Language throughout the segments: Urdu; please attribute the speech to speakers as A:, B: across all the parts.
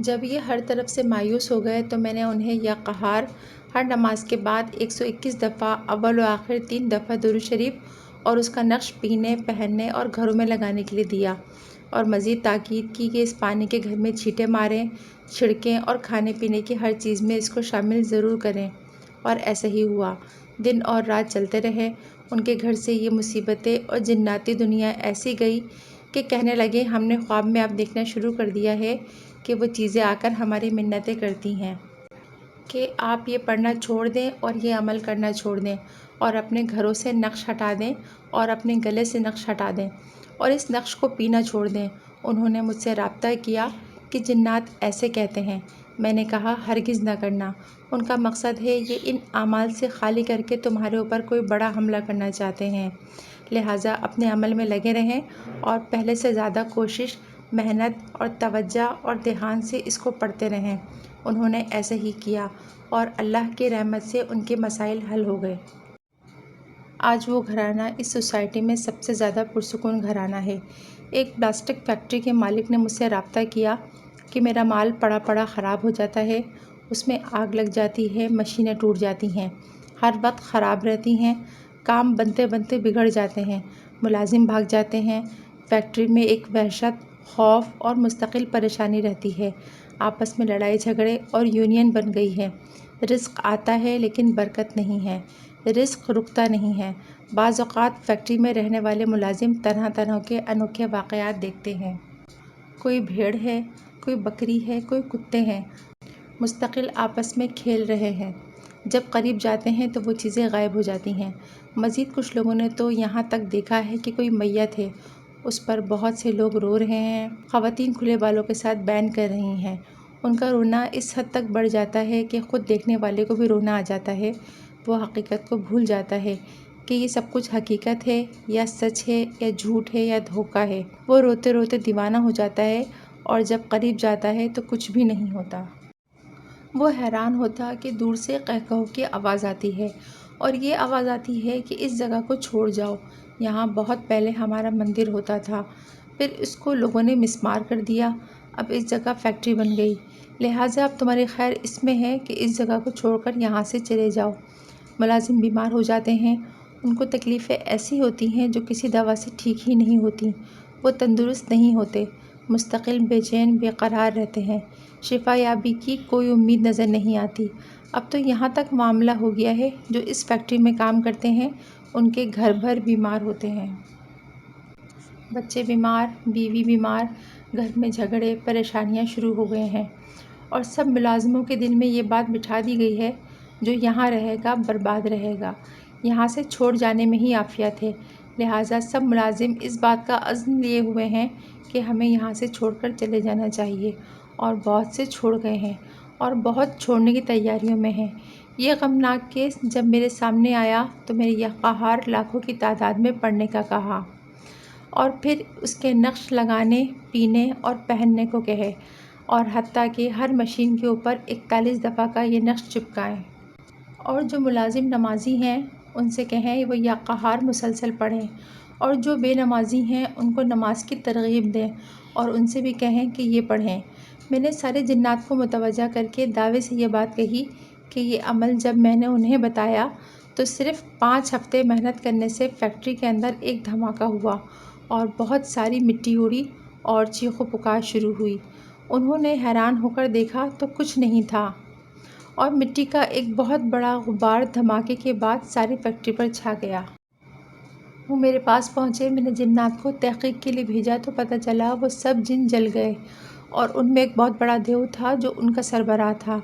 A: جب یہ ہر طرف سے مایوس ہو گئے تو میں نے انہیں یا قہار ہر نماز کے بعد 121 دفعہ اول و آخر 3 دفعہ درود شریف اور اس کا نقش پینے، پہننے اور گھروں میں لگانے کے لیے دیا، اور مزید تاکید کی کہ اس پانی کے گھر میں چھینٹے ماریں، چھڑکیں اور کھانے پینے کی ہر چیز میں اس کو شامل ضرور کریں۔ اور ایسا ہی ہوا، دن اور رات چلتے رہے۔ ان کے گھر سے یہ مصیبتیں اور جناتی دنیا ایسی گئی کہ کہنے لگے ہم نے خواب میں اب دیکھنا شروع کر دیا ہے کہ وہ چیزیں آ کر ہماری منتیں کرتی ہیں کہ آپ یہ پڑھنا چھوڑ دیں اور یہ عمل کرنا چھوڑ دیں اور اپنے گھروں سے نقش ہٹا دیں اور اپنے گلے سے نقش ہٹا دیں اور اس نقش کو پینا چھوڑ دیں۔ انہوں نے مجھ سے رابطہ کیا کہ جنات ایسے کہتے ہیں۔ میں نے کہا ہرگز نہ کرنا، ان کا مقصد ہے یہ ان اعمال سے خالی کر کے تمہارے اوپر کوئی بڑا حملہ کرنا چاہتے ہیں، لہٰذا اپنے عمل میں لگے رہیں اور پہلے سے زیادہ کوشش، محنت اور توجہ اور دھیان سے اس کو پڑھتے رہیں۔ انہوں نے ایسا ہی کیا اور اللہ کی رحمت سے ان کے مسائل حل ہو گئے۔ آج وہ گھرانہ اس سوسائٹی میں سب سے زیادہ پرسکون گھرانہ ہے۔ ایک پلاسٹک فیکٹری کے مالک نے مجھ سے رابطہ کیا کہ میرا مال پڑا پڑا خراب ہو جاتا ہے، اس میں آگ لگ جاتی ہے، مشینیں ٹوٹ جاتی ہیں، ہر وقت خراب رہتی ہیں، کام بنتے بنتے بگڑ جاتے ہیں، ملازم بھاگ جاتے ہیں، فیکٹری میں ایک وحشت، خوف اور مستقل پریشانی رہتی ہے، آپس میں لڑائی جھگڑے اور یونین بن گئی ہے، رزق آتا ہے لیکن برکت نہیں ہے، رزق رکتا نہیں ہے۔ بعض اوقات فیکٹری میں رہنے والے ملازم طرح طرح کے انوکھے واقعات دیکھتے ہیں۔ کوئی بھیڑ ہے، کوئی بکری ہے، کوئی کتے ہیں، مستقل آپس میں کھیل رہے ہیں۔ جب قریب جاتے ہیں تو وہ چیزیں غائب ہو جاتی ہیں۔ مزید کچھ لوگوں نے تو یہاں تک دیکھا ہے کہ کوئی میت ہے، اس پر بہت سے لوگ رو رہے ہیں، خواتین کھلے بالوں کے ساتھ بیان کر رہی ہیں۔ ان کا رونا اس حد تک بڑھ جاتا ہے کہ خود دیکھنے والے کو بھی رونا آ جاتا ہے، وہ حقیقت کو بھول جاتا ہے کہ یہ سب کچھ حقیقت ہے یا سچ ہے یا جھوٹ ہے یا دھوکہ ہے۔ وہ روتے روتے دیوانہ ہو جاتا ہے اور جب قریب جاتا ہے تو کچھ بھی نہیں ہوتا۔ وہ حیران ہوتا کہ دور سے قہقہوں کی آواز آتی ہے اور یہ آواز آتی ہے کہ اس جگہ کو چھوڑ جاؤ، یہاں بہت پہلے ہمارا مندر ہوتا تھا، پھر اس کو لوگوں نے مسمار کر دیا، اب اس جگہ فیکٹری بن گئی، لہٰذا اب تمہاری خیر اس میں ہے کہ اس جگہ کو چھوڑ کر یہاں سے چلے جاؤ۔ ملازم بیمار ہو جاتے ہیں، ان کو تکلیفیں ایسی ہوتی ہیں جو کسی دوا سے ٹھیک ہی نہیں ہوتی، وہ تندرست نہیں ہوتے، مستقل بے چین بے قرار رہتے ہیں، شفا یابی کی کوئی امید نظر نہیں آتی۔ اب تو یہاں تک معاملہ ہو گیا ہے جو اس فیکٹری میں کام کرتے ہیں ان کے گھر بھر بیمار ہوتے ہیں۔ بچے بیمار، بیوی بیمار، گھر میں جھگڑے، پریشانیاں شروع ہو گئے ہیں، اور سب ملازموں کے دل میں یہ بات بٹھا دی گئی ہے جو یہاں رہے گا برباد رہے گا، یہاں سے چھوڑ جانے میں ہی عافیت ہے، لہٰذا سب ملازم اس بات کا عزم لیے ہوئے ہیں کہ ہمیں یہاں سے چھوڑ کر چلے جانا چاہیے، اور بہت سے چھوڑ گئے ہیں اور بہت چھوڑنے کی تیاریوں میں ہیں۔ یہ غمناک کیس جب میرے سامنے آیا تو میرے یہ قہار لاکھوں کی تعداد میں پڑھنے کا کہا اور پھر اس کے نقش لگانے، پینے اور پہننے کو کہے، اور حتیٰ کہ ہر مشین کے اوپر 41 دفعہ کا یہ نقش چپکائیں۔ اور جو ملازم نمازی ہیں ان سے کہیں وہ یا قہار مسلسل پڑھیں، اور جو بے نمازی ہیں ان کو نماز کی ترغیب دیں اور ان سے بھی کہیں کہ یہ پڑھیں۔ میں نے سارے جنات کو متوجہ کر کے دعوے سے یہ بات کہی کہ یہ عمل جب میں نے انہیں بتایا تو صرف 5 ہفتے محنت کرنے سے فیکٹری کے اندر ایک دھماکہ ہوا اور بہت ساری مٹی اڑی اور چیخ و پکار شروع ہوئی۔ انہوں نے حیران ہو کر دیکھا تو کچھ نہیں تھا، اور مٹی کا ایک بہت بڑا غبار دھماکے کے بعد ساری فیکٹری پر چھا گیا۔ وہ میرے پاس پہنچے، میں نے جنات کو تحقیق کے لیے بھیجا تو پتہ چلا وہ سب جن جل گئے، اور ان میں ایک بہت بڑا دیو تھا جو ان کا سربراہ تھا۔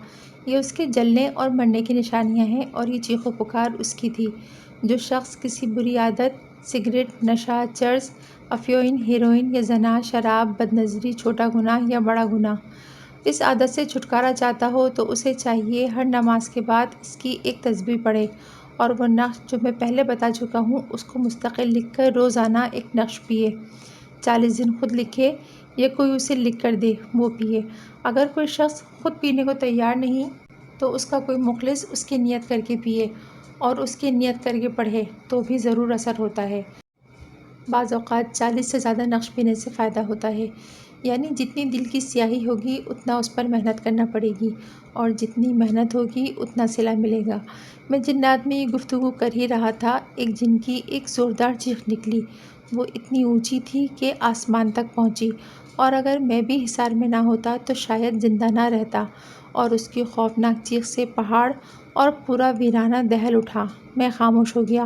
A: یہ اس کے جلنے اور مرنے کی نشانیاں ہیں، اور یہ چیخ و پکار اس کی تھی۔ جو شخص کسی بری عادت، سگریٹ، نشہ، چرس، افیون، ہیروئن یا زنا، شراب، بدنظری، چھوٹا گناہ یا بڑا گناہ، اس عادت سے چھٹکارا چاہتا ہو تو اسے چاہیے ہر نماز کے بعد اس کی ایک تسبیح پڑھے، اور وہ نقش جو میں پہلے بتا چکا ہوں اس کو مستقل لکھ کر روزانہ ایک نقش پیے، 40 دن خود لکھے یا کوئی اسے لکھ کر دے وہ پیے۔ اگر کوئی شخص خود پینے کو تیار نہیں تو اس کا کوئی مخلص اس کی نیت کر کے پیے اور اس کی نیت کر کے پڑھے تو بھی ضرور اثر ہوتا ہے۔ بعض اوقات 40 سے زیادہ نقش پینے سے فائدہ ہوتا ہے۔ یعنی جتنی دل کی سیاہی ہوگی اتنا اس پر محنت کرنا پڑے گی، اور جتنی محنت ہوگی اتنا صلہ ملے گا۔ میں جنات میں یہ گفتگو کر ہی رہا تھا، ایک جن کی ایک زوردار چیخ نکلی۔ وہ اتنی اونچی تھی کہ آسمان تک پہنچی، اور اگر میں بھی حصار میں نہ ہوتا تو شاید زندہ نہ رہتا، اور اس کی خوفناک چیخ سے پہاڑ اور پورا ویرانہ دہل اٹھا۔ میں خاموش ہو گیا۔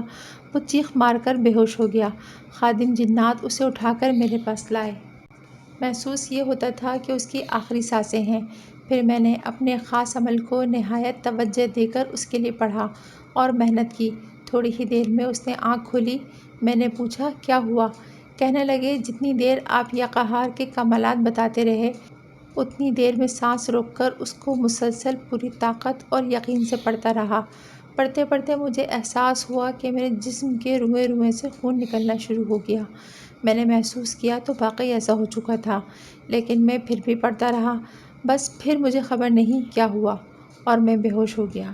A: وہ چیخ مار کر بے ہوش ہو گیا۔ خادم جنات اسے اٹھا کر میرے پاس لائے۔ محسوس یہ ہوتا تھا کہ اس کی آخری سانسیں ہیں۔ پھر میں نے اپنے خاص عمل کو نہایت توجہ دے کر اس کے لیے پڑھا اور محنت کی۔ تھوڑی ہی دیر میں اس نے آنکھ کھولی۔ میں نے پوچھا، کیا ہوا؟ کہنے لگے، جتنی دیر آپ یا قہار کے کمالات بتاتے رہے، اتنی دیر میں سانس روک کر اس کو مسلسل پوری طاقت اور یقین سے پڑھتا رہا۔ پڑھتے پڑھتے مجھے احساس ہوا کہ میرے جسم کے روئیں روئیں سے خون نکلنا شروع ہو گیا۔ میں نے محسوس کیا تو واقعی ایسا ہو چکا تھا، لیکن میں پھر بھی پڑھتا رہا۔ بس پھر مجھے خبر نہیں کیا ہوا، اور میں بے ہوش ہو گیا۔